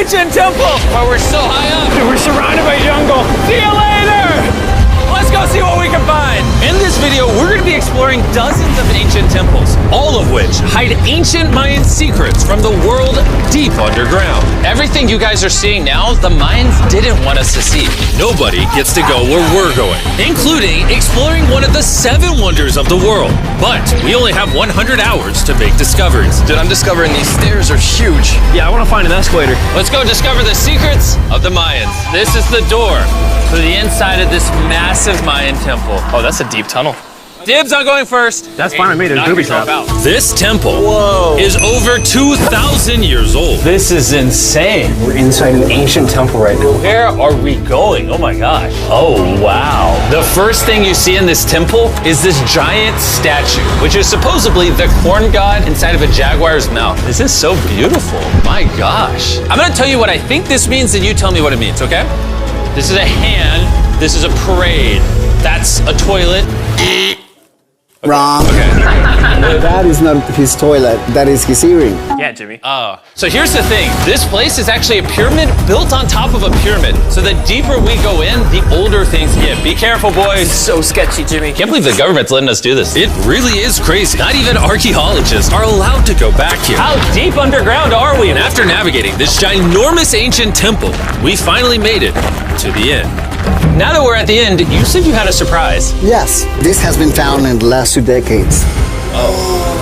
ancient temple. Oh, we're so high up. Dude, we're surrounded by jungle. See you later. Let's go see what we can find. In this video, we're going to be exploring dozens of ancient temples, all of which hide ancient Mayan secrets from the world deep underground. Everything you guys are seeing now, the Mayans didn't want us to see. Nobody gets to go where we're going, including exploring one of the 7 wonders of the world. But we only have 100 hours to make discoveries. Dude, I'm discovering these stairs are huge. Yeah, I want to find an escalator. Let's go discover the secrets of the Mayans. This is the door to the inside of this massive Mayan temple. Oh, that's a deep tunnel. Dibs on going first. That's fine with me. There's booby traps. This temple is over 2,000 years old. This is insane. We're inside an ancient temple right now. Where are we going? Oh my gosh. Oh, wow. The first thing you see in this temple is this giant statue, which is supposedly the corn god inside of a jaguar's mouth. This is so beautiful. My gosh. I'm gonna tell you what I think this means, and you tell me what it means, okay? This is a hand. This is a parade. That's a toilet. Wrong. Okay. That is not his toilet. That is his earring. Yeah, Jimmy. Oh. So here's the thing. This place is actually a pyramid built on top of a pyramid. So the deeper we go in, the older things get. Be careful, boys. So sketchy, Jimmy. Can't believe the government's letting us do this. It really is crazy. Not even archaeologists are allowed to go back here. How deep underground are we? And after navigating this ginormous ancient temple, we finally made it to the end. Now that we're at the end, you said you had a surprise. Yes, this has been found in the last 2 decades.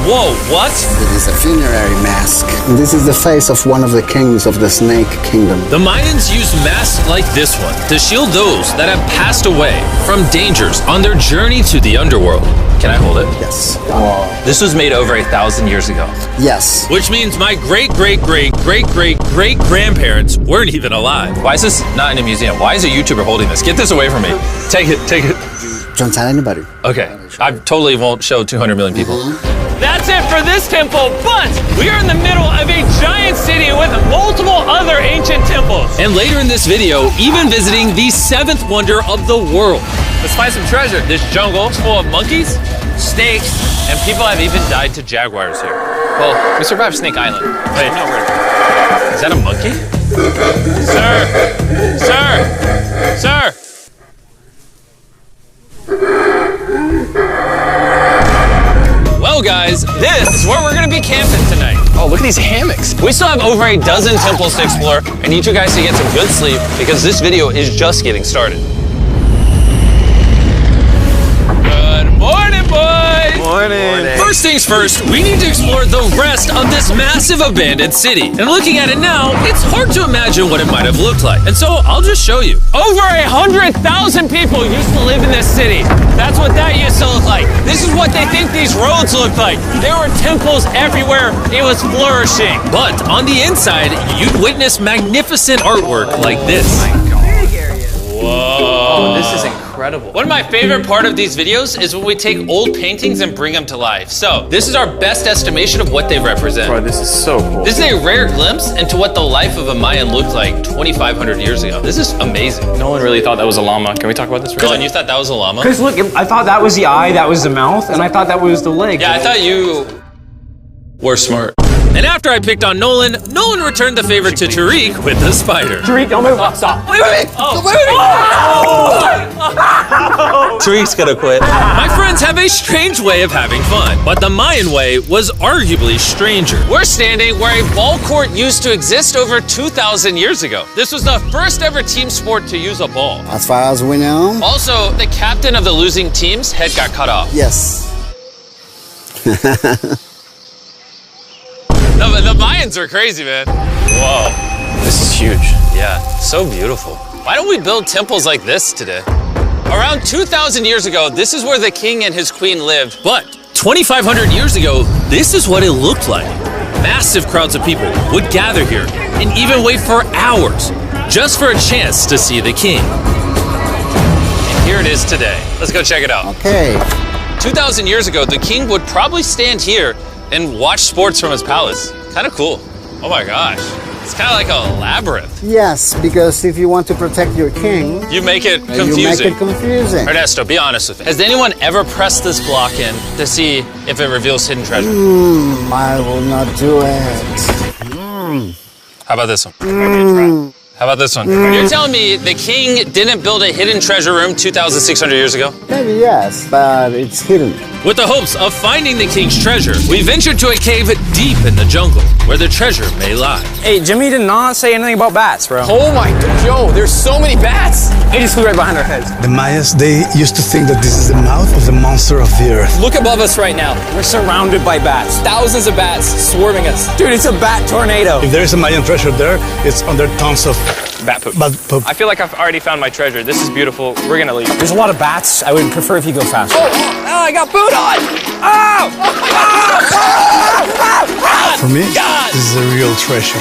Whoa, what? It is a funerary mask. This is the face of one of the kings of the Snake Kingdom. The Mayans used masks like this one to shield those that have passed away from dangers on their journey to the underworld. Can I hold it? Yes. This was made over 1,000 years ago. Yes. Which means my great-great-great-great-great-grandparents weren't even alive. Why is this not in a museum? Why is a YouTuber holding this? Get this away from me. Take it, take it. Don't tell anybody. Okay, I totally won't show 200 million people. That's it for this temple, but we are in the middle of a giant city with multiple other ancient temples. And later in this video, even visiting the 7th wonder of the world. Let's find some treasure. This jungle is full of monkeys, snakes, and people have even died to jaguars here. Well, we survived Snake Island. Wait, no, is that a monkey? Sir! Sir! Sir! Well, guys, this is where we're gonna be camping tonight. Oh, look at these hammocks. We still have over a dozen temples to explore. I need you guys to get some good sleep because this video is just getting started. Good morning, boys! Morning. First things first, we need to explore the rest of this massive abandoned city. And looking at it now, it's hard to imagine what it might have looked like. And so I'll just show you. Over 100,000 people used to live in this city. That's what that used to look like. This is what they think these roads look like. There were temples everywhere. It was flourishing. But on the inside, you'd witness magnificent artwork like this. Whoa. This is incredible. One of my favorite part of these videos is when we take old paintings and bring them to life. So this is our best estimation of what they represent. Bro, this is so cool. This is a rare glimpse into what the life of a Mayan looked like 2,500 years ago. This is amazing. No one really thought that was a llama. Can we talk about this for a Dylan, second? you thought that was a llama? Because look, I thought that was the eye, that was the mouth, and I thought that was the leg. Yeah, I thought you were smart. And after I picked on Nolan returned the favor to Tariq with the spider. Tariq, don't move. Stop. Wait. Tariq's gonna quit. My friends have a strange way of having fun, but the Mayan way was arguably stranger. We're standing where a ball court used to exist over 2,000 years ago. This was the first ever team sport to use a ball. As far as we know. Also, the captain of the losing team's head got cut off. Yes. The Mayans are crazy, man. Whoa. This is huge. Yeah, so beautiful. Why don't we build temples like this today? Around 2,000 years ago, this is where the king and his queen lived. But 2,500 years ago, this is what it looked like. Massive crowds of people would gather here and even wait for hours just for a chance to see the king. And here it is today. Let's go check it out. Okay. 2,000 years ago, the king would probably stand here and watch sports from his palace. Kind of cool. Oh my gosh. It's kind of like a labyrinth. Yes, because if you want to protect your king, You make it you make confusing. it confusing. Ernesto, be honest with me. Has anyone ever pressed this block in to see if it reveals hidden treasure? I will not do it. How about this one? How about this one? You're telling me the king didn't build a hidden treasure room 2,600 years ago? Maybe yes, but it's hidden. With the hopes of finding the king's treasure, we ventured to a cave deep in the jungle where the treasure may lie. Hey, Jimmy did not say anything about bats, bro. Oh my god, yo, there's so many bats. They just flew right behind our heads. The Mayas, they used to think that this is the mouth of the monster of the earth. Look above us right now. We're surrounded by bats. Thousands of bats swarming us. Dude, it's a bat tornado. If there is a Mayan treasure there, it's under tons of Bat poop. bat poop. I feel like I've already found my treasure. This is beautiful. We're gonna leave. There's a lot of bats. I would prefer if you go faster. Oh, I got food on! Oh! For me, this is a real treasure.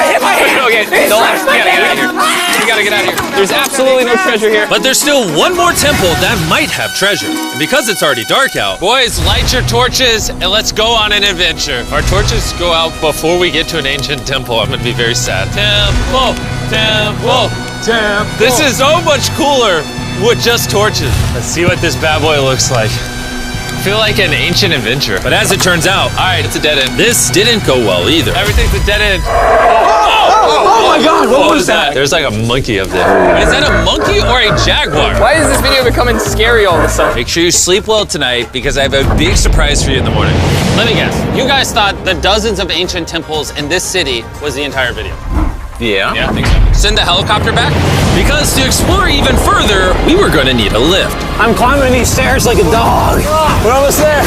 Hit my hand! Okay, don't let us. We gotta get out of here. We gotta get out of here. There's absolutely no treasure here. But there's still one more temple that might have treasure. And because it's already dark out, boys, light your torches and let's go on an adventure. If our torches go out before we get to an ancient temple, I'm gonna be very sad. Temple, temple, temple. This is so much cooler with just torches. Let's see what this bad boy looks like. I feel like an ancient adventure. But as it turns out, all right, it's a dead end. This didn't go well either. Everything's a dead end. Oh my god, what was that? There's like a monkey up there. Is that a monkey or a jaguar? Why is this video becoming scary all of a sudden? Make sure you sleep well tonight because I have a big surprise for you in the morning. Let me guess. You guys thought the dozens of ancient temples in this city was the entire video. Yeah. Yeah, I think so. Send the helicopter back? Because to explore even further, we were going to need a lift. I'm climbing these stairs like a dog. We're almost there.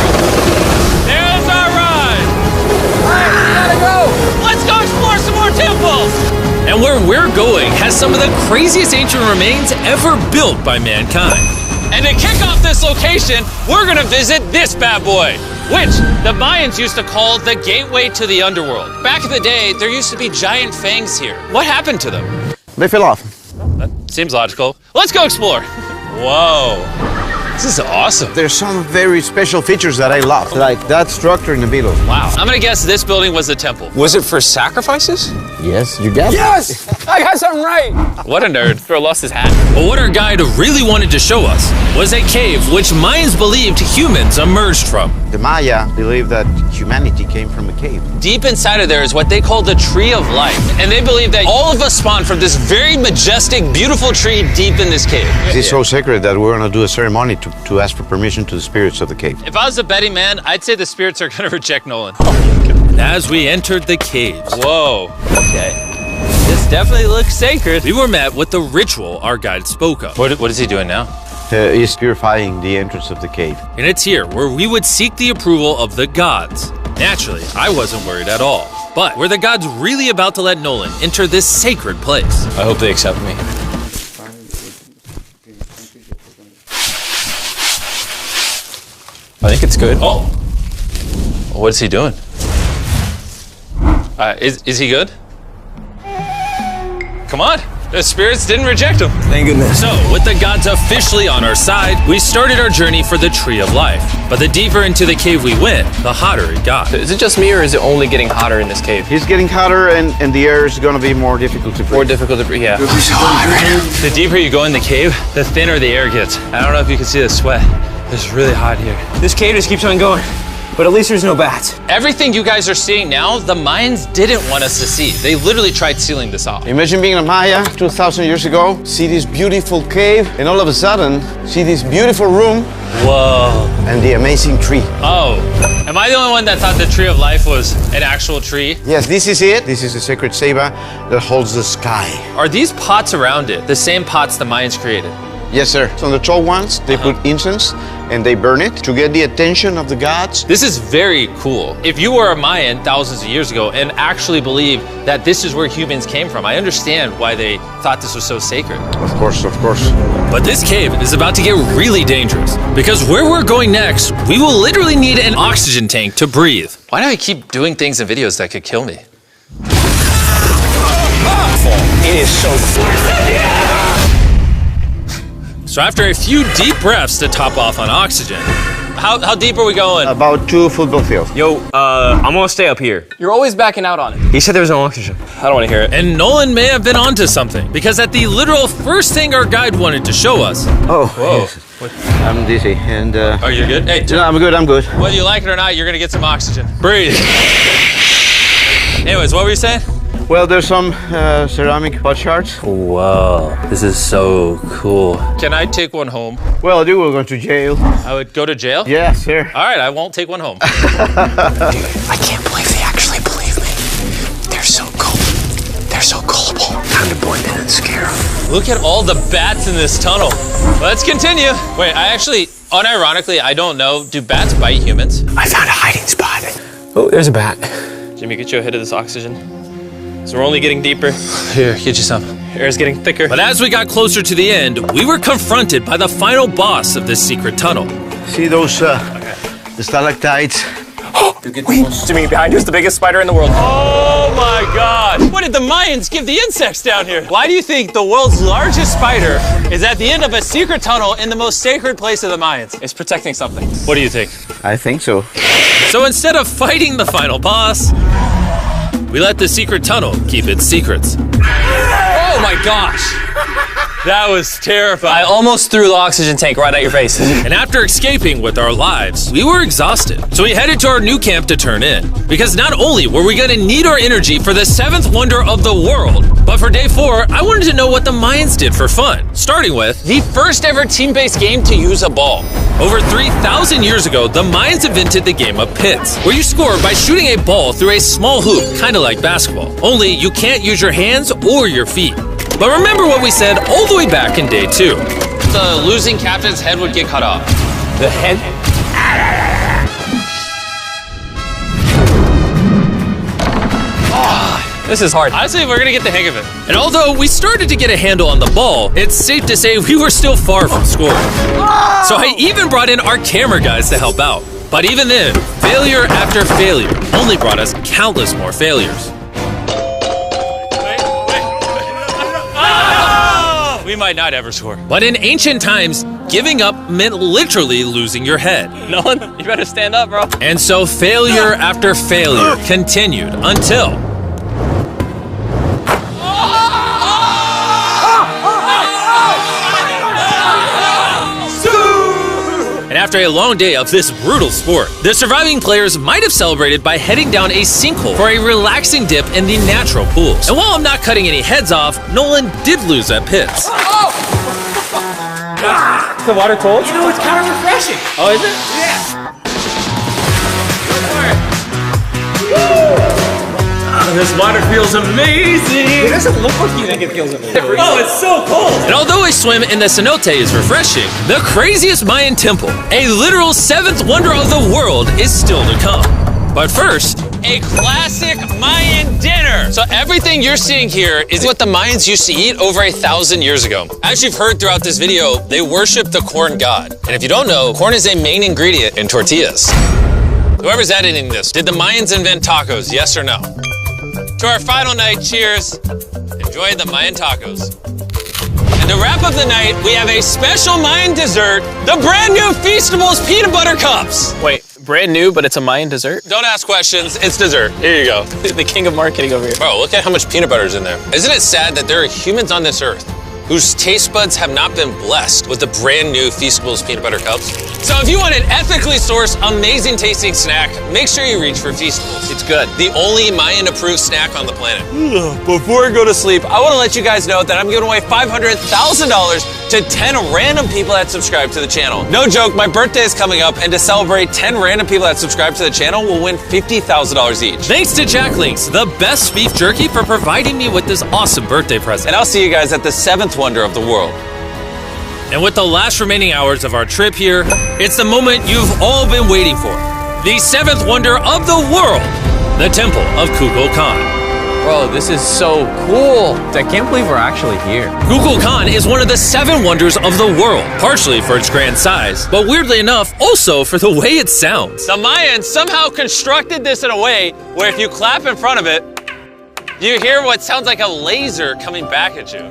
There's our ride! Alright, we gotta go! Let's go explore some more temples! And where we're going has some of the craziest ancient remains ever built by mankind. And to kick off this location, we're gonna visit this bad boy, which the Mayans used to call the gateway to the underworld. Back in the day, there used to be giant fangs here. What happened to them? They fell off. That seems logical. Let's go explore. Whoa. This is awesome. There's some very special features that I love, like that structure in the middle. Wow. I'm gonna guess this building was the temple. Was it for sacrifices? Yes, you get it. Yes! I got something right. What a nerd. Throw lost his hat. But what our guide really wanted to show us was a cave which Mayans believed humans emerged from. The Maya believe that humanity came from a cave. Deep inside of there is what they call the Tree of Life. And they believe that all of us spawned from this very majestic, beautiful tree deep in this cave. It's so sacred that we're gonna do a ceremony to ask for permission to the spirits of the cave. If I was a betting man, I'd say the spirits are gonna reject Nolan. And as we entered the caves, whoa, okay. This definitely looks sacred. We were met with the ritual our guide spoke of. What is he doing now? He's purifying the entrance of the cave. And it's here where we would seek the approval of the gods. Naturally, I wasn't worried at all. But were the gods really about to let Nolan enter this sacred place? I hope they accept me. I think it's good. Oh, what is he doing? Is he good? Come on. The spirits didn't reject him. Thank goodness. So, with the gods officially on our side, we started our journey for the Tree of Life. But the deeper into the cave we went, the hotter it got. Is it just me or is it only getting hotter in this cave? He's getting hotter and the air is gonna be more difficult to breathe. More difficult to breathe, yeah. The deeper you go in the cave, the thinner the air gets. I don't know if you can see the sweat. It's really hot here. This cave just keeps on going. But at least there's no bats. Everything you guys are seeing now, the Mayans didn't want us to see. They literally tried sealing this off. Imagine being a Maya 2,000 years ago, see this beautiful cave, and all of a sudden, see this beautiful room Whoa. and the amazing tree. Oh, am I the only one that thought the Tree of Life was an actual tree? Yes, this is it. This is the sacred ceiba that holds the sky. Are these pots around it the same pots the Mayans created? Yes, sir. So on the tall ones, they put incense and they burn it to get the attention of the gods. This is very cool. If you were a Mayan thousands of years ago and actually believe that this is where humans came from, I understand why they thought this was so sacred. Of course, of course. But this cave is about to get really dangerous because where we're going next, we will literally need an oxygen tank to breathe. Why do I keep doing things in videos that could kill me? It is so So after a few deep breaths to top off on oxygen, how deep are we going? About 2 football fields. Yo, I'm gonna stay up here. You're always backing out on it. He said there was no oxygen. I don't want to hear it. And Nolan may have been onto something because at the literal first thing our guide wanted to show us. Oh, Whoa. yes. I'm dizzy and Are you good? Hey, no, I'm good, I'm good. whether you like it or not, you're gonna get some oxygen. Breathe. Anyways, what were you saying? Well, there's some ceramic pot shards. Whoa, this is so cool. Can I take one home? Well, you will go to jail. I would go to jail? Yeah, sir. All right, I won't take one home. I can't believe they actually believe me. They're so cool. They're so gullible. Time to blend in and scare them. Look at all the bats in this tunnel. Let's continue. Wait, I actually, unironically, I don't know. Do bats bite humans? I found a hiding spot. Oh, there's a bat. Jimmy, get you a hit of this oxygen. So we're only getting deeper. Here, get you some. Air's getting thicker. But as we got closer to the end, we were confronted by the final boss of this secret tunnel. See those the stalactites? Jimmy, behind you is the biggest spider in the world. Oh my God! What did the Mayans give the insects down here? Why do you think the world's largest spider is at the end of a secret tunnel in the most sacred place of the Mayans? It's protecting something. What do you think? I think so. So instead of fighting the final boss, we let the secret tunnel keep its secrets. Oh my gosh! That was terrifying. I almost threw the oxygen tank right at your face. And after escaping with our lives, we were exhausted. So we headed to our new camp to turn in. Because not only were we gonna need our energy for the 7th wonder of the world, but for day 4, I wanted to know what the Mayans did for fun. Starting with the first ever team-based game to use a ball. Over 3,000 years ago, the Mayans invented the game of pits, where you score by shooting a ball through a small hoop, kinda like basketball. Only you can't use your hands or your feet. But remember what we said all the way back in day 2. The losing captain's head would get cut off. The head? This is hard. Honestly, we're gonna get the hang of it. And although we started to get a handle on the ball, it's safe to say we were still far from scoring. So I even brought in our camera guys to help out. But even then, failure after failure only brought us countless more failures. We might not ever score. But in ancient times, giving up meant literally losing your head. Nolan, you better stand up, bro. And so failure after failure continued until... And after a long day of this brutal sport, the surviving players might have celebrated by heading down a sinkhole for a relaxing dip in the natural pools. And while I'm not cutting any heads off, Nolan did lose at pits. Is the water cold? You know, it's kind of refreshing. Oh, is it? Yeah. This water feels amazing! It doesn't look like you think it feels amazing. Oh, it's so cold! And although a swim in the cenote is refreshing, the craziest Mayan temple, a literal 7th wonder of the world, is still to come. But first, a classic Mayan dinner! So everything you're seeing here is what the Mayans used to eat over 1,000 years ago. As you've heard throughout this video, they worship the corn god. And if you don't know, corn is a main ingredient in tortillas. Whoever's editing this, did the Mayans invent tacos, yes or no? To our final night, cheers. Enjoy the Mayan tacos. And to wrap up the night, we have a special Mayan dessert, the brand new Feastables peanut butter cups. Wait, brand new, but it's a Mayan dessert? Don't ask questions, it's dessert. Here you go. The king of marketing over here. Bro, look at how much peanut butter is in there. Isn't it sad that there are humans on this earth whose taste buds have not been blessed with the brand new Feastables peanut butter cups? So if you want an ethically sourced, amazing tasting snack, make sure you reach for Feastables. It's good. The only Mayan approved snack on the planet. Before I go to sleep, I want to let you guys know that I'm giving away $500,000 to 10 random people that subscribe to the channel. No joke, my birthday is coming up, and to celebrate 10 random people that subscribe to the channel will win $50,000 each. Thanks to Jack Links, the best beef jerky, for providing me with this awesome birthday present. And I'll see you guys at the 7th wonder of the world. And with the last remaining hours of our trip here, it's the moment you've all been waiting for. The 7th wonder of the world, the Temple of Kukulkan. Bro, this is so cool. I can't believe we're actually here. Kukulkan is one of the 7 wonders of the world, partially for its grand size, but weirdly enough, also for the way it sounds. The Mayans somehow constructed this in a way where if you clap in front of it, you hear what sounds like a laser coming back at you.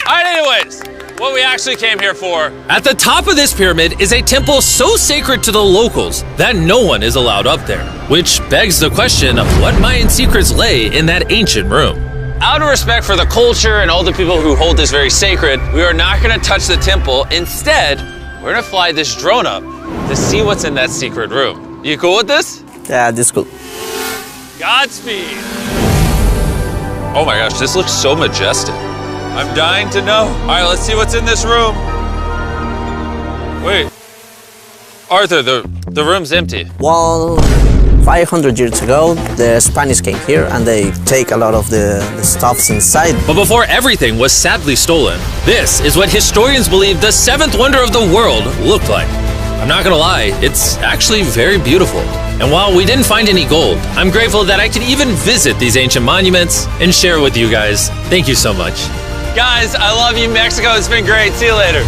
All right, anyways, what we actually came here for. At the top of this pyramid is a temple so sacred to the locals that no one is allowed up there, which begs the question of what Mayan secrets lay in that ancient room. Out of respect for the culture and all the people who hold this very sacred, we are not gonna touch the temple. Instead, we're gonna fly this drone up to see what's in that secret room. You cool with this? Yeah, this is cool. Godspeed. Oh my gosh, this looks so majestic. I'm dying to know. All right, let's see what's in this room. Wait. Arthur, the room's empty. Well, 500 years ago, the Spanish came here and they take a lot of the stuffs inside. But before everything was sadly stolen, this is what historians believe the seventh wonder of the world looked like. I'm not gonna lie, it's actually very beautiful. And while we didn't find any gold, I'm grateful that I could even visit these ancient monuments and share with you guys. Thank you so much. Guys, I love you, Mexico. It's been great. See you later.